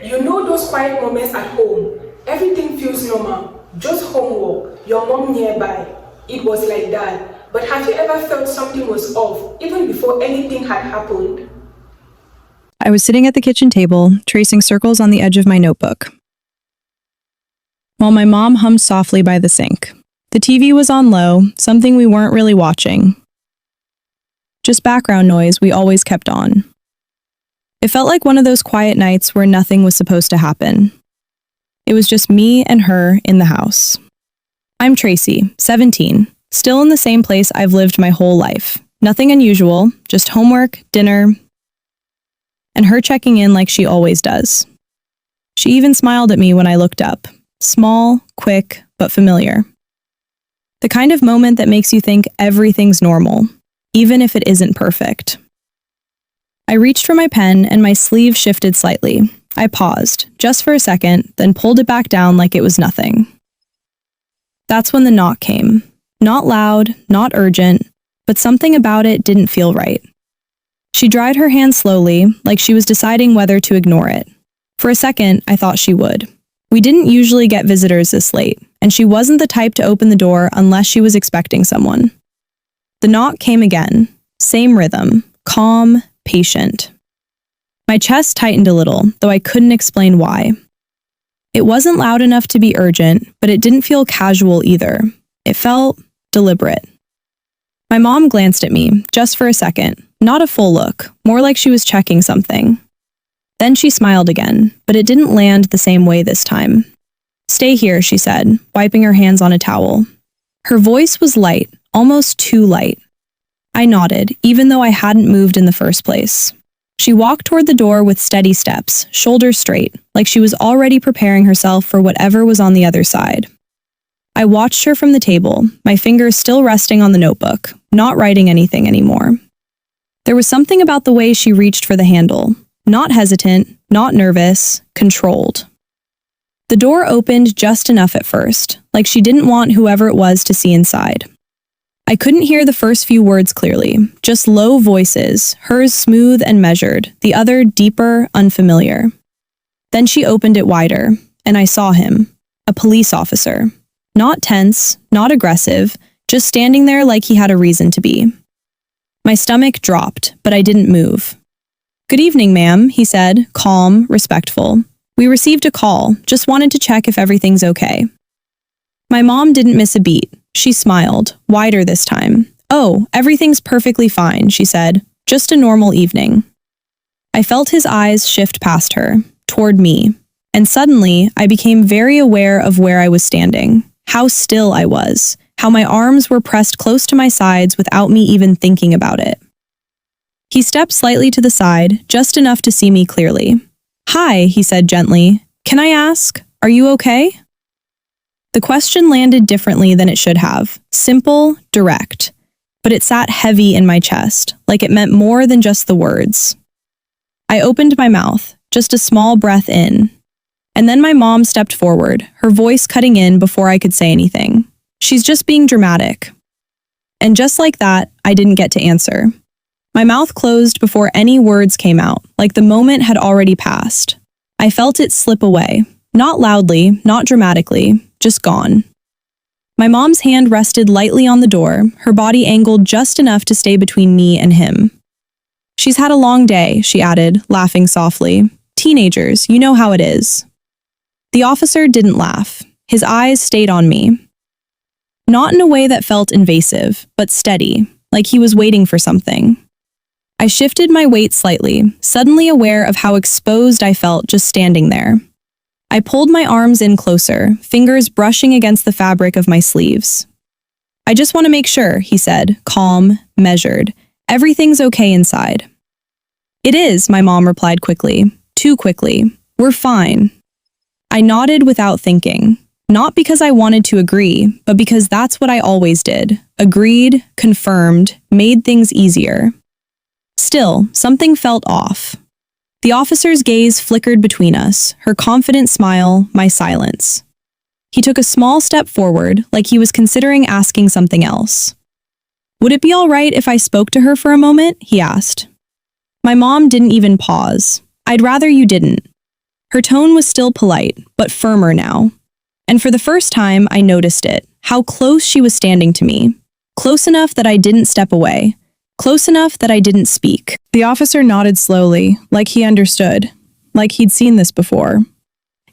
You know those quiet moments at home. Everything feels normal. Just homework, your mom nearby. It was like that. But have you ever felt something was off, even before anything had happened? I was sitting at the kitchen table, tracing circles on the edge of my notebook, while my mom hummed softly by the sink. The TV was on low, something we weren't really watching. Just background noise we always kept on. It felt like one of those quiet nights where nothing was supposed to happen. It was just me and her in the house. I'm Tracy, 17, still in the same place I've lived my whole life. Nothing unusual, just homework, dinner, and her checking in like she always does. She even smiled at me when I looked up. Small, quick, but familiar. The kind of moment that makes you think everything's normal, even if it isn't perfect. I reached for my pen and my sleeve shifted slightly. I paused, just for a second, then pulled it back down like it was nothing. That's when the knock came. Not loud, not urgent, but something about it didn't feel right. She dried her hand slowly, like she was deciding whether to ignore it. For a second, I thought she would. We didn't usually get visitors this late, and she wasn't the type to open the door unless she was expecting someone. The knock came again. Same rhythm. Calm, patient. My chest tightened a little, though I couldn't explain why. It wasn't loud enough to be urgent, but it didn't feel casual either. It felt deliberate. My mom glanced at me, just for a second. Not a full look, more like she was checking something. Then she smiled again, but it didn't land the same way this time. "Stay here," she said, wiping her hands on a towel. Her voice was light, almost too light. I nodded, even though I hadn't moved in the first place. She walked toward the door with steady steps, shoulders straight, like she was already preparing herself for whatever was on the other side. I watched her from the table, my fingers still resting on the notebook, not writing anything anymore. There was something about the way she reached for the handle. Not hesitant, not nervous, controlled. The door opened just enough at first, like she didn't want whoever it was to see inside. I couldn't hear the first few words clearly, just low voices, hers smooth and measured, the other deeper, unfamiliar. Then she opened it wider, and I saw him, a police officer. Not tense, not aggressive, just standing there like he had a reason to be. My stomach dropped, but I didn't move. "Good evening, ma'am," he said, calm, respectful. "We received a call, just wanted to check if everything's okay." My mom didn't miss a beat. She smiled, wider this time. "Oh, everything's perfectly fine," she said. "Just a normal evening." I felt his eyes shift past her, toward me, and suddenly I became very aware of where I was standing, how still I was, how my arms were pressed close to my sides without me even thinking about it. He stepped slightly to the side, just enough to see me clearly. "Hi," he said gently. "Can I ask, are you okay?" The question landed differently than it should have. Simple, direct. But it sat heavy in my chest, like it meant more than just the words. I opened my mouth, just a small breath in. And then my mom stepped forward, her voice cutting in before I could say anything. "She's just being dramatic." And just like that, I didn't get to answer. My mouth closed before any words came out, like the moment had already passed. I felt it slip away. Not loudly, not dramatically, just gone. My mom's hand rested lightly on the door, her body angled just enough to stay between me and him. "She's had a long day," she added, laughing softly. "Teenagers, you know how it is." The officer didn't laugh. His eyes stayed on me. Not in a way that felt invasive, but steady, like he was waiting for something. I shifted my weight slightly, suddenly aware of how exposed I felt just standing there. I pulled my arms in closer, fingers brushing against the fabric of my sleeves. "I just want to make sure," he said, calm, measured. "Everything's okay inside." "It is," my mom replied quickly. Too quickly. "We're fine." I nodded without thinking. Not because I wanted to agree, but because that's what I always did. Agreed, confirmed, made things easier. Still, something felt off. The officer's gaze flickered between us, her confident smile, my silence. He took a small step forward, like he was considering asking something else. "Would it be all right if I spoke to her for a moment?" he asked. My mom didn't even pause. "I'd rather you didn't." Her tone was still polite, but firmer now. And for the first time, I noticed it, how close she was standing to me. Close enough that I didn't step away. Close enough that I didn't speak. The officer nodded slowly, like he understood, like he'd seen this before.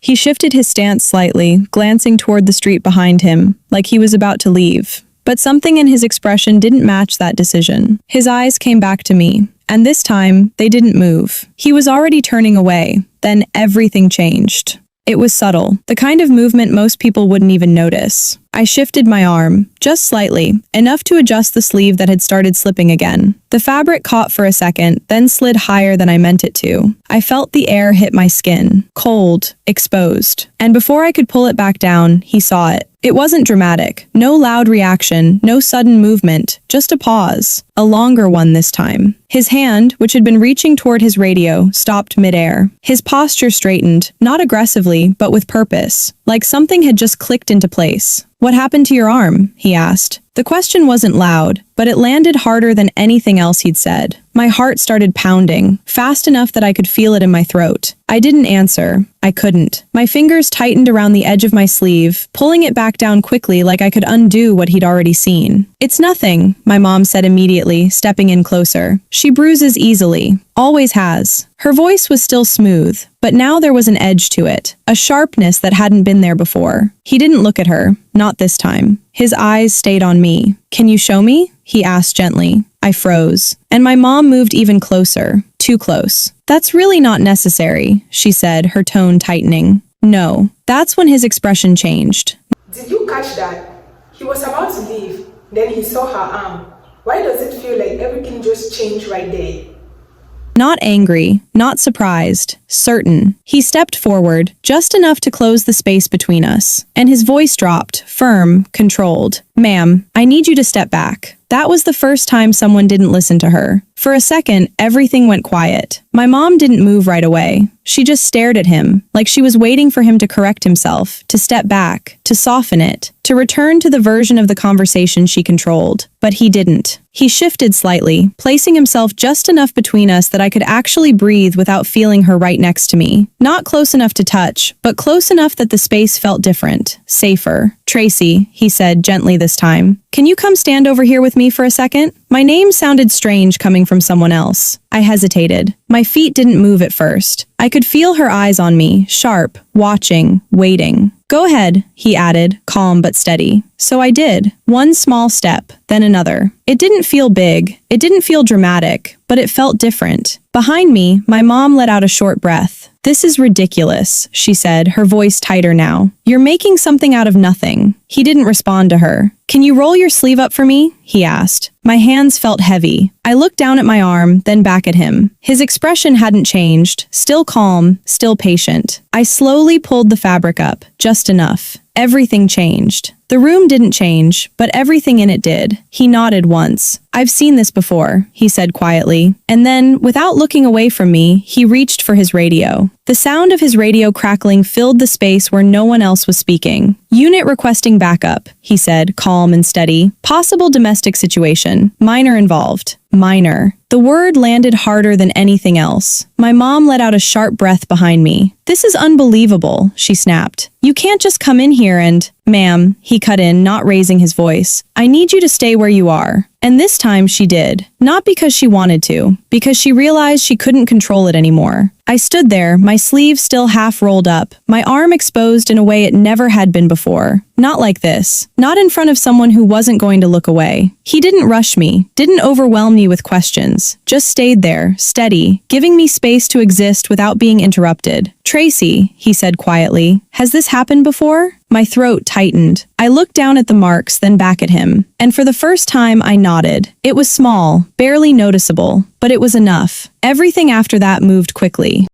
He shifted his stance slightly, glancing toward the street behind him, like he was about to leave. But something in his expression didn't match that decision. His eyes came back to me, and this time, they didn't move. He was already turning away. Then everything changed. It was subtle, the kind of movement most people wouldn't even notice. I shifted my arm, just slightly, enough to adjust the sleeve that had started slipping again. The fabric caught for a second, then slid higher than I meant it to. I felt the air hit my skin, cold, exposed. And before I could pull it back down, he saw it. It wasn't dramatic, no loud reaction, no sudden movement, just a pause. A longer one this time. His hand, which had been reaching toward his radio, stopped midair. His posture straightened, not aggressively, but with purpose, like something had just clicked into place. "What happened to your arm?" he asked. The question wasn't loud, but it landed harder than anything else he'd said. My heart started pounding, fast enough that I could feel it in my throat. I didn't answer. I couldn't. My fingers tightened around the edge of my sleeve, pulling it back down quickly like I could undo what he'd already seen. "It's nothing," my mom said immediately, stepping in closer. "She bruises easily. Always has." Her voice was still smooth, but now there was an edge to it, a sharpness that hadn't been there before. He didn't look at her, not this time. His eyes stayed on me. "Can you show me?" he asked gently. I froze, and my mom moved even closer, too close. "That's really not necessary," she said, her tone tightening. "No." That's when his expression changed. Did you catch that? He was about to leave, then he saw her arm. Why does it feel like everything just changed right there? Not angry, not surprised, certain. He stepped forward, just enough to close the space between us. And his voice dropped, firm, controlled. "Ma'am, I need you to step back." That was the first time someone didn't listen to her. For a second, everything went quiet. My mom didn't move right away. She just stared at him, like she was waiting for him to correct himself, to step back, to soften it, to return to the version of the conversation she controlled. But he didn't. He shifted slightly, placing himself just enough between us that I could actually breathe without feeling her right next to me. Not close enough to touch, but close enough that the space felt different, safer. "Tracy," he said gently this time, "can you come stand over here with me for a second?" My name sounded strange coming from someone else. I hesitated. My feet didn't move at first. I could feel her eyes on me, sharp, watching, waiting. "Go ahead," he added, calm but steady. So I did. One small step, then another. It didn't feel big. It didn't feel dramatic, but it felt different. Behind me, my mom let out a short breath. "This is ridiculous," she said, her voice tighter now. "You're making something out of nothing." He didn't respond to her. "Can you roll your sleeve up for me?" he asked. My hands felt heavy. I looked down at my arm, then back at him. His expression hadn't changed, still calm, still patient. I slowly pulled the fabric up, just enough. Everything changed. The room didn't change, but everything in it did. He nodded once. "I've seen this before," he said quietly. And then, without looking away from me, he reached for his radio. The sound of his radio crackling filled the space where no one else was speaking. "Unit requesting backup," he said, calm and steady. "Possible domestic situation. Minor involved." Minor. The word landed harder than anything else. My mom let out a sharp breath behind me. "This is unbelievable," she snapped. "You can't just come in here and—" "Ma'am," he cut in, not raising his voice. "I need you to stay where you are." And this time she did. Not because she wanted to, because she realized she couldn't control it anymore. I stood there, my sleeve still half rolled up, my arm exposed in a way it never had been before. Not like this. Not in front of someone who wasn't going to look away. He didn't rush me, didn't overwhelm me with questions. Just stayed there, steady, giving me space to exist without being interrupted. "Tracy," he said quietly, "has this happened before?" My throat tightened. I looked down at the marks, then back at him. And for the first time, I nodded. It was small, barely noticeable, but it was enough. Everything after that moved quickly.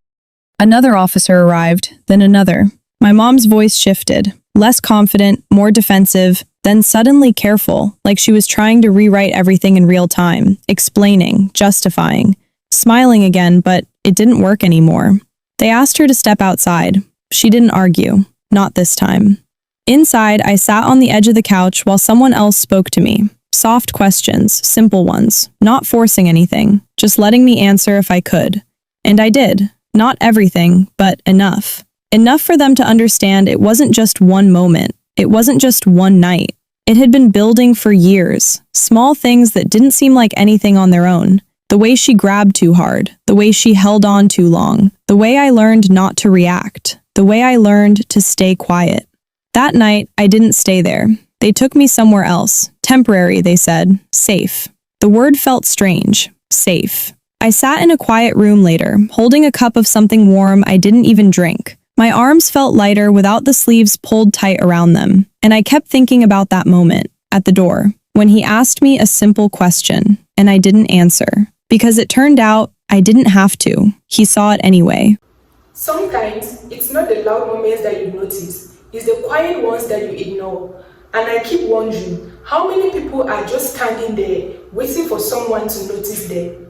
Another officer arrived, then another. My mom's voice shifted. Less confident, more defensive, then suddenly careful, like she was trying to rewrite everything in real time, explaining, justifying, smiling again, but it didn't work anymore. They asked her to step outside. She didn't argue. Not this time. Inside, I sat on the edge of the couch while someone else spoke to me. Soft questions, simple ones, not forcing anything, just letting me answer if I could. And I did. Not everything, but enough. Enough for them to understand it wasn't just one moment. It wasn't just one night. It had been building for years. Small things that didn't seem like anything on their own. The way she grabbed too hard. The way she held on too long. The way I learned not to react. The way I learned to stay quiet. That night, I didn't stay there. They took me somewhere else. Temporary, they said. Safe. The word felt strange. Safe. I sat in a quiet room later, holding a cup of something warm I didn't even drink. My arms felt lighter without the sleeves pulled tight around them, and I kept thinking about that moment, at the door, when he asked me a simple question, and I didn't answer. Because it turned out, I didn't have to. He saw it anyway. Sometimes, it's not the loud moments that you notice, it's the quiet ones that you ignore. And I keep wondering, how many people are just standing there, waiting for someone to notice them?